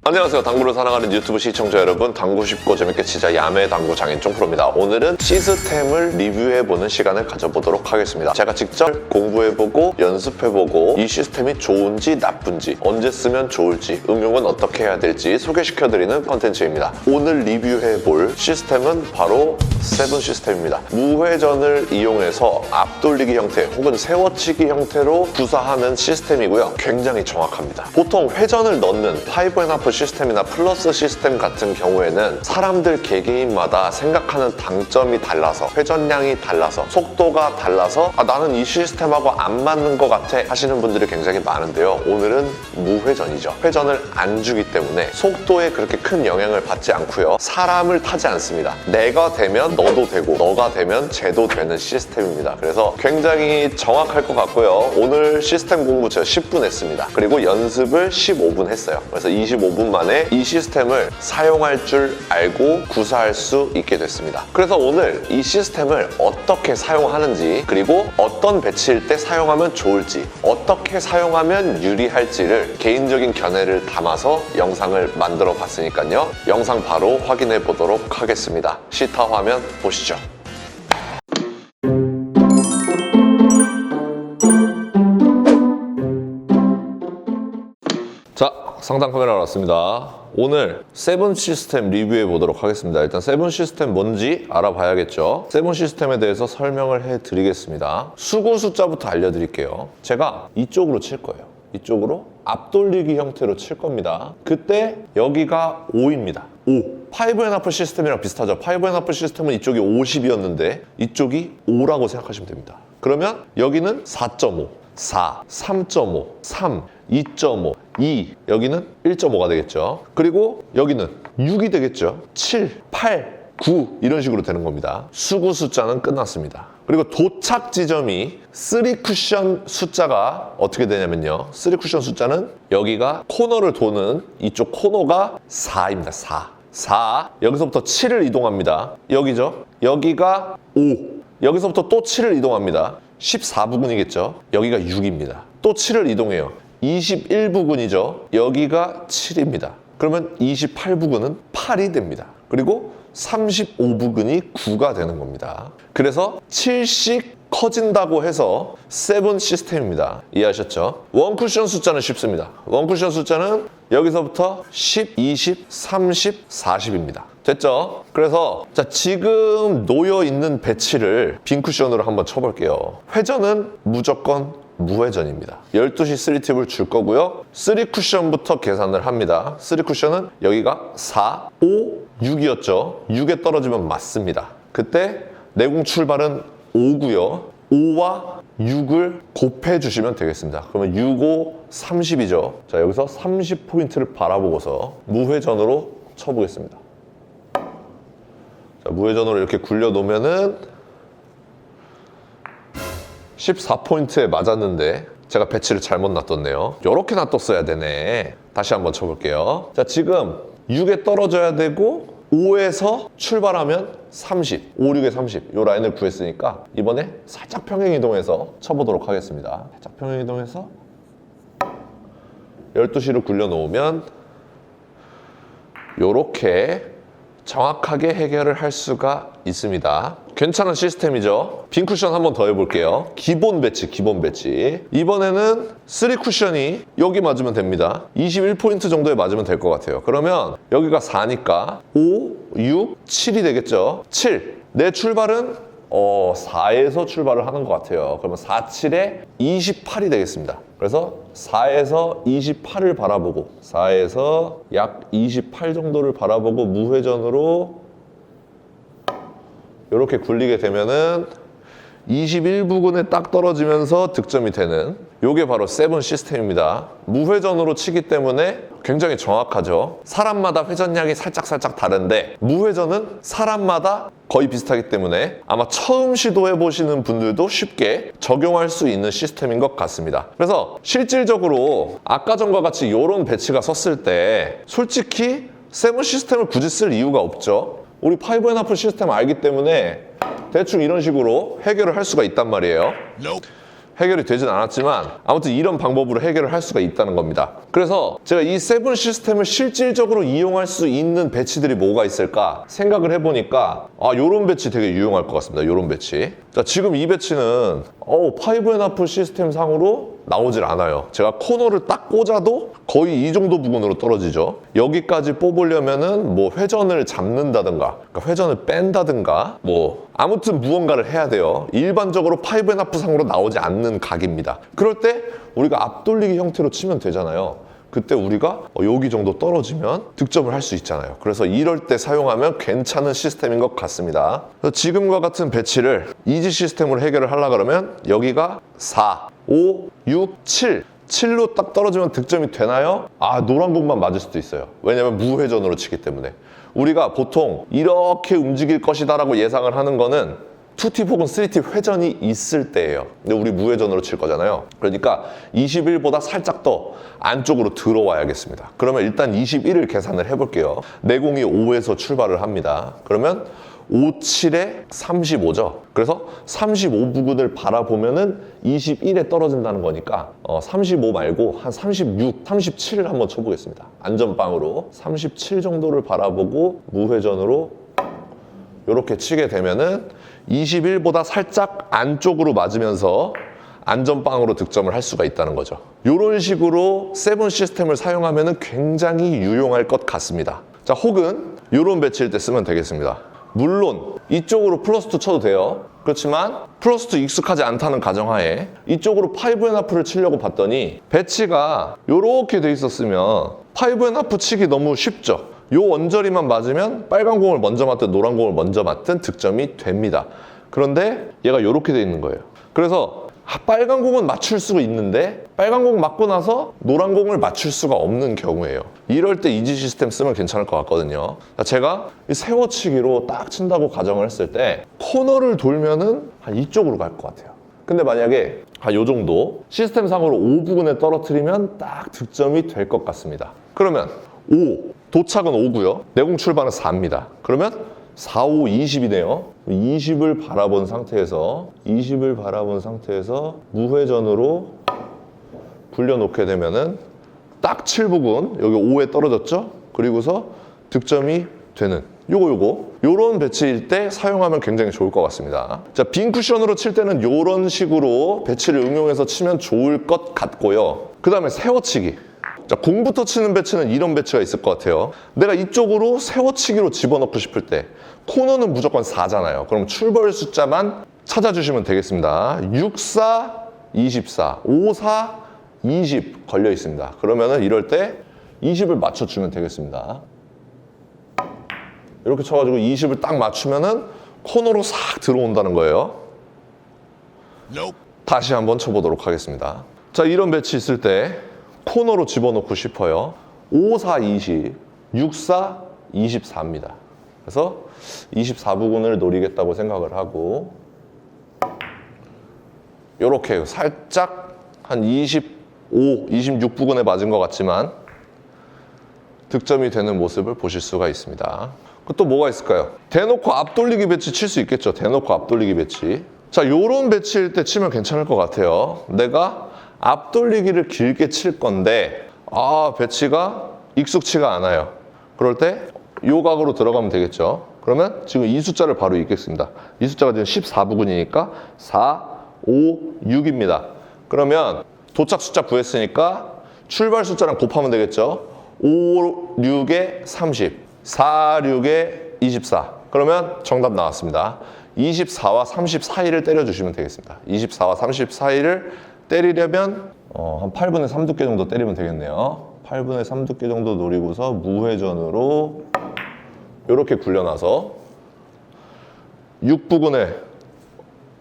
안녕하세요. 당구를 사랑하는 유튜브 시청자 여러분, 당구 쉽고 재밌게 치자 야매 당구 장인종 프로입니다. 오늘은 시스템을 리뷰해보는 시간을 가져보도록 하겠습니다. 제가 직접 공부해보고 연습해보고 이 시스템이 좋은지 나쁜지, 언제 쓰면 좋을지, 응용은 어떻게 해야 될지 소개시켜드리는 컨텐츠입니다. 오늘 리뷰해볼 시스템은 바로 세븐 시스템입니다. 무회전을 이용해서 앞돌리기 형태 혹은 세워치기 형태로 구사하는 시스템이고요. 굉장히 정확합니다. 보통 회전을 넣는 5&하프 시스템이나 플러스 시스템 같은 경우에는 사람들 개개인마다 생각하는 당점이 달라서, 회전량이 달라서, 속도가 달라서 나는 이 시스템하고 안 맞는 것 같아 하시는 분들이 굉장히 많은데요. 오늘은 무회전이죠. 회전을 안 주기 때문에 속도에 그렇게 큰 영향을 받지 않고요. 사람을 타지 않습니다. 내가 되면 너도 되고 너가 되면 쟤도 되는 시스템입니다. 그래서 굉장히 정확할 것 같고요. 오늘 시스템 공부 제가 10분 했습니다. 그리고 연습을 15분 했어요. 그래서 25분 만에 이 시스템을 사용할 줄 알고 구사할 수 있게 됐습니다. 그래서 오늘 이 시스템을 어떻게 사용하는지, 그리고 어떤 배치일 때 사용하면 좋을지, 어떻게 사용하면 유리할지를 개인적인 견해를 담아서 영상을 만들어 봤으니까요. 영상 바로 확인해 보도록 하겠습니다. 시타 화면 보시죠. 자, 상단 카메라 왔습니다. 오늘 세븐 시스템 리뷰해 보도록 하겠습니다. 일단 세븐 시스템 뭔지 알아봐야겠죠. 세븐 시스템에 대해서 설명을 해드리겠습니다. 수구 숫자부터 알려드릴게요. 제가 이쪽으로 칠 거예요. 이쪽으로 앞돌리기 형태로 칠 겁니다. 그때 여기가 5입니다. 5. 5&하프 시스템이랑 비슷하죠. 5&하프 시스템은 이쪽이 50이었는데 이쪽이 5라고 생각하시면 됩니다. 그러면 여기는 4.5, 4, 3.5, 3, 2.5, 2, 여기는 1.5가 되겠죠. 그리고 여기는 6이 되겠죠. 7, 8, 9 이런 식으로 되는 겁니다. 수구 숫자는 끝났습니다. 그리고 도착 지점이 3쿠션 숫자가 어떻게 되냐면요. 3쿠션 숫자는 여기가 코너를 도는 이쪽 코너가 4입니다. 4. 4. 여기서부터 7을 이동합니다. 여기죠. 여기가 5. 여기서부터 또 7을 이동합니다. 14부근이겠죠. 여기가 6입니다. 또 7을 이동해요. 21부근이죠. 여기가 7입니다. 그러면 28부근은 8이 됩니다. 그리고 35부근이 9가 되는 겁니다. 그래서 7씩 커진다고 해서 세븐 시스템입니다. 이해하셨죠? 원쿠션 숫자는 쉽습니다. 원쿠션 숫자는 여기서부터 10, 20, 30, 40입니다. 됐죠? 그래서 자, 지금 놓여있는 배치를 빈 쿠션으로 한번 쳐볼게요. 회전은 무조건 무회전입니다. 12시 3팁을 줄 거고요. 3쿠션부터 계산을 합니다. 3쿠션은 여기가 4, 5, 6이었죠. 6에 떨어지면 맞습니다. 그때 내공 출발은 5고요. 5와 6을 곱해주시면 되겠습니다. 그러면 6, 5, 30이죠. 자, 여기서 30포인트를 바라보고서 무회전으로 쳐보겠습니다. 자, 무회전으로 이렇게 굴려놓으면은 14포인트에 맞았는데 제가 배치를 잘못 놔뒀네요. 이렇게 놔뒀어야 되네. 다시 한번 쳐볼게요. 자, 지금 6에 떨어져야 되고 5에서 출발하면 30, 5, 6에 30 이 라인을 구했으니까 이번에 살짝 평행 이동해서 쳐보도록 하겠습니다. 살짝 평행 이동해서 12시를 굴려놓으면 이렇게 정확하게 해결을 할 수가 있습니다. 괜찮은 시스템이죠. 빈 쿠션 한 번 더 해볼게요. 기본 배치, 기본 배치. 이번에는 3쿠션이 여기 맞으면 됩니다. 21포인트 정도에 맞으면 될 것 같아요. 그러면 여기가 4니까 5, 6, 7이 되겠죠. 7. 내 출발은 4에서 출발을 하는 것 같아요. 그러면 4, 7에 28이 되겠습니다. 그래서 4에서 28을 바라보고 4에서 약 28 정도를 바라보고 무회전으로 이렇게 굴리게 되면은 21부근에 딱 떨어지면서 득점이 되는 이게 바로 세븐 시스템입니다. 무회전으로 치기 때문에 굉장히 정확하죠. 사람마다 회전량이 살짝 다른데 무회전은 사람마다 거의 비슷하기 때문에 아마 처음 시도해 보시는 분들도 쉽게 적용할 수 있는 시스템인 것 같습니다. 그래서 실질적으로 아까 전과 같이 이런 배치가 섰을 때 솔직히 세븐 시스템을 굳이 쓸 이유가 없죠. 우리 5&하프 시스템 알기 때문에 대충 이런 식으로 해결을 할 수가 있단 말이에요. 해결이 되진 않았지만 아무튼 이런 방법으로 해결을 할 수가 있다는 겁니다. 그래서 제가 이 세븐 시스템을 실질적으로 이용할 수 있는 배치들이 뭐가 있을까 생각을 해보니까 요런 배치 되게 유용할 것 같습니다. 요런 배치. 자, 지금 이 배치는 5&1 시스템 상으로 나오질 않아요. 제가 코너를 딱 꽂아도 거의 이 정도 부분으로 떨어지죠. 여기까지 뽑으려면은 뭐 회전을 잡는다든가, 그러니까 회전을 뺀다든가, 뭐 아무튼 무언가를 해야 돼요. 일반적으로 5&1 상으로 나오지 않는 각입니다. 그럴 때 우리가 앞돌리기 형태로 치면 되잖아요. 그때 우리가 여기 정도 떨어지면 득점을 할 수 있잖아요. 그래서 이럴 때 사용하면 괜찮은 시스템인 것 같습니다. 그래서 지금과 같은 배치를 이지 시스템으로 해결을 하려고 그러면 여기가 4, 5, 6, 7 7로 딱 떨어지면 득점이 되나요? 노란 공만 맞을 수도 있어요. 왜냐면 무회전으로 치기 때문에. 우리가 보통 이렇게 움직일 것이다 라고 예상을 하는 거는 2팁 혹은 3팁 회전이 있을 때예요. 근데 우리 무회전으로 칠 거잖아요. 그러니까 21보다 살짝 더 안쪽으로 들어와야겠습니다. 그러면 일단 21을 계산을 해볼게요. 내 공이 5에서 출발을 합니다. 그러면 5, 7에 35죠. 그래서 35 부근을 바라보면은 21에 떨어진다는 거니까 35 말고 한 36, 37을 한번 쳐보겠습니다. 안전빵으로 37 정도를 바라보고 무회전으로 이렇게 치게 되면은 21보다 살짝 안쪽으로 맞으면서 안전빵으로 득점을 할 수가 있다는 거죠. 이런 식으로 세븐 시스템을 사용하면 굉장히 유용할 것 같습니다. 자, 혹은 이런 배치일 때 쓰면 되겠습니다. 물론 이쪽으로 플러스2 쳐도 돼요. 그렇지만 플러스2 익숙하지 않다는 가정하에 이쪽으로 5&1를 치려고 봤더니 배치가 이렇게 돼 있었으면 5&1 치기 너무 쉽죠. 요 원저리만 맞으면 빨간 공을 먼저 맞든 노란 공을 먼저 맞든 득점이 됩니다. 그런데 얘가 이렇게 돼 있는 거예요. 그래서 빨간 공은 맞출 수가 있는데 빨간 공 맞고 나서 노란 공을 맞출 수가 없는 경우예요. 이럴 때 이지 시스템 쓰면 괜찮을 것 같거든요. 제가 세워치기로 딱 친다고 가정을 했을 때 코너를 돌면은 한 이쪽으로 갈 것 같아요. 근데 만약에 한 요 정도 시스템상으로 5 부근에 떨어뜨리면 딱 득점이 될 것 같습니다. 그러면 5, 도착은 5고요. 내공 출발은 4입니다. 그러면 4, 5, 20이네요. 20을 바라본 상태에서 무회전으로 굴려놓게 되면은 딱 7부근, 여기 5에 떨어졌죠? 그리고서 득점이 되는 요런 배치일 때 사용하면 굉장히 좋을 것 같습니다. 자, 빈 쿠션으로 칠 때는 요런 식으로 배치를 응용해서 치면 좋을 것 같고요. 그 다음에 세워치기. 자, 공부터 치는 배치는 이런 배치가 있을 것 같아요. 내가 이쪽으로 세워치기로 집어넣고 싶을 때 코너는 무조건 4잖아요. 그럼 출발 숫자만 찾아주시면 되겠습니다. 6, 4, 24, 5, 4, 20 걸려 있습니다. 그러면은 이럴 때 20을 맞춰주면 되겠습니다. 이렇게 쳐가지고 20을 딱 맞추면은 코너로 싹 들어온다는 거예요. 다시 한번 쳐보도록 하겠습니다. 자, 이런 배치 있을 때 코너로 집어넣고 싶어요. 5, 4, 20, 6, 4, 24입니다. 그래서 24부근을 노리겠다고 생각을 하고 이렇게 살짝 한 25, 26부근에 맞은 것 같지만 득점이 되는 모습을 보실 수가 있습니다. 또 뭐가 있을까요? 대놓고 앞돌리기 배치 칠 수 있겠죠. 대놓고 앞돌리기 배치. 자, 요런 배치일 때 치면 괜찮을 것 같아요. 내가 앞돌리기를 길게 칠 건데 배치가 익숙치가 않아요. 그럴 때 요 각으로 들어가면 되겠죠. 그러면 지금 이 숫자를 바로 읽겠습니다. 이 숫자가 지금 14부근이니까 4, 5, 6입니다. 그러면 도착 숫자 구했으니까 출발 숫자랑 곱하면 되겠죠. 5, 6에 30, 4, 6에 24. 그러면 정답 나왔습니다. 24와 30 사이를 때려주시면 되겠습니다. 24와 30 사이를 때리려면 한 8분의 3두께 정도 때리면 되겠네요. 8분의 3두께 정도 노리고서 무회전으로 이렇게 굴려놔서 6부근에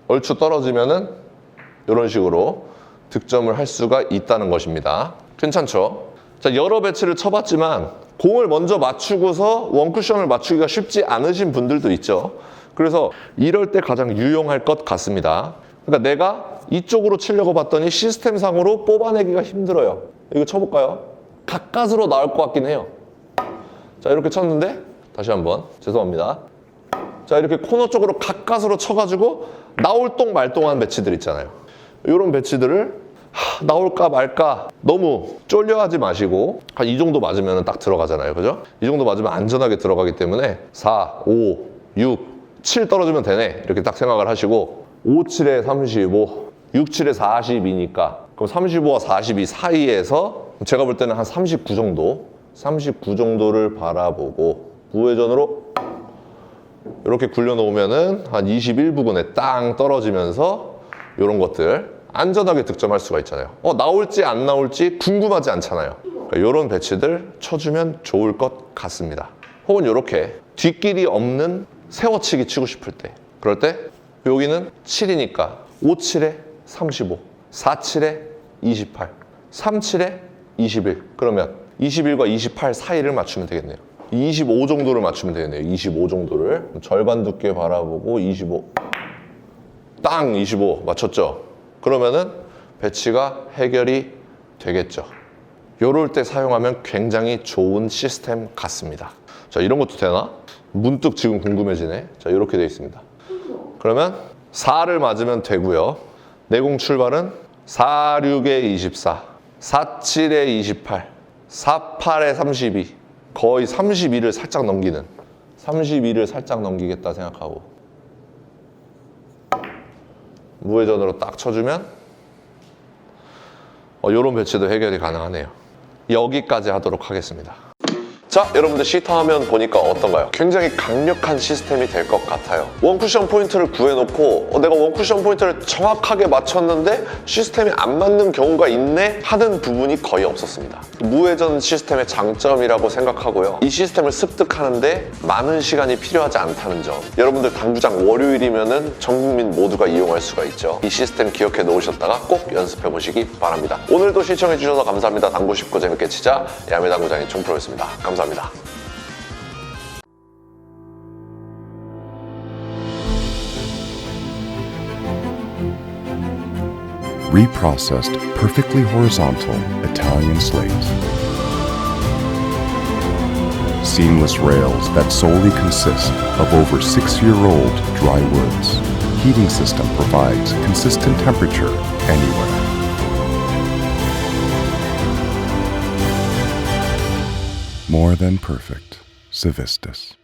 얼추 떨어지면은 이런 식으로 득점을 할 수가 있다는 것입니다. 괜찮죠? 자, 여러 배치를 쳐봤지만 공을 먼저 맞추고서 원쿠션을 맞추기가 쉽지 않으신 분들도 있죠. 그래서 이럴 때 가장 유용할 것 같습니다. 그러니까 내가 이쪽으로 치려고 봤더니 시스템상으로 뽑아내기가 힘들어요. 이거 쳐볼까요? 가까스로 나올 것 같긴 해요. 자, 이렇게 쳤는데 다시 한번 죄송합니다. 자, 이렇게 코너 쪽으로 가까스로 쳐가지고 나올 똥 말똥한 배치들 있잖아요. 이런 배치들을 나올까 말까 너무 쫄려하지 마시고 한 이 정도 맞으면 딱 들어가잖아요. 그죠? 이 정도 맞으면 안전하게 들어가기 때문에 4, 5, 6, 7 떨어지면 되네 이렇게 딱 생각을 하시고 5, 7에 35, 6, 7에 42니까 그럼 35와 42 사이에서 제가 볼 때는 한 39 정도를 바라보고 무회전으로 이렇게 굴려놓으면은 한 21부근에 땅 떨어지면서 이런 것들 안전하게 득점할 수가 있잖아요. 나올지 안 나올지 궁금하지 않잖아요. 그러니까 이런 배치들 쳐주면 좋을 것 같습니다. 혹은 이렇게 뒷길이 없는 세워치기 치고 싶을 때 그럴 때 여기는 7이니까 5, 7에 35, 4, 7에 28, 3, 7에 21 그러면 21과 28 사이를 맞추면 되겠네요. 25 정도를 맞추면 되겠네요. 25 정도를 절반 두께 바라보고 25 땅 25 맞췄죠? 그러면은 배치가 해결이 되겠죠. 요럴 때 사용하면 굉장히 좋은 시스템 같습니다. 자, 이런 것도 되나? 문득 지금 궁금해지네. 자, 이렇게 되어 있습니다. 그러면 4를 맞으면 되고요. 내공 출발은 4, 6에 24, 4, 7에 28, 4, 8에 32 거의 32를 살짝 넘기는 32를 살짝 넘기겠다 생각하고 무회전으로 딱 쳐주면 이런 배치도 해결이 가능하네요. 여기까지 하도록 하겠습니다. 자, 여러분들 시터 화면 보니까 어떤가요? 굉장히 강력한 시스템이 될 것 같아요. 원쿠션 포인트를 구해놓고 내가 원쿠션 포인트를 정확하게 맞췄는데 시스템이 안 맞는 경우가 있네 하는 부분이 거의 없었습니다. 무회전 시스템의 장점이라고 생각하고요. 이 시스템을 습득하는데 많은 시간이 필요하지 않다는 점. 여러분들 당구장 월요일이면은 전 국민 모두가 이용할 수가 있죠. 이 시스템 기억해 놓으셨다가 꼭 연습해 보시기 바랍니다. 오늘도 시청해 주셔서 감사합니다. 당구 쉽고 재밌게 치자 야매당구장의 종프로였습니다. 감사합니다. Reprocessed, perfectly horizontal Italian slate. Seamless rails that solely consist of over 6-year-old dry woods. Heating system provides consistent temperature anywhere. More than perfect. Civistus.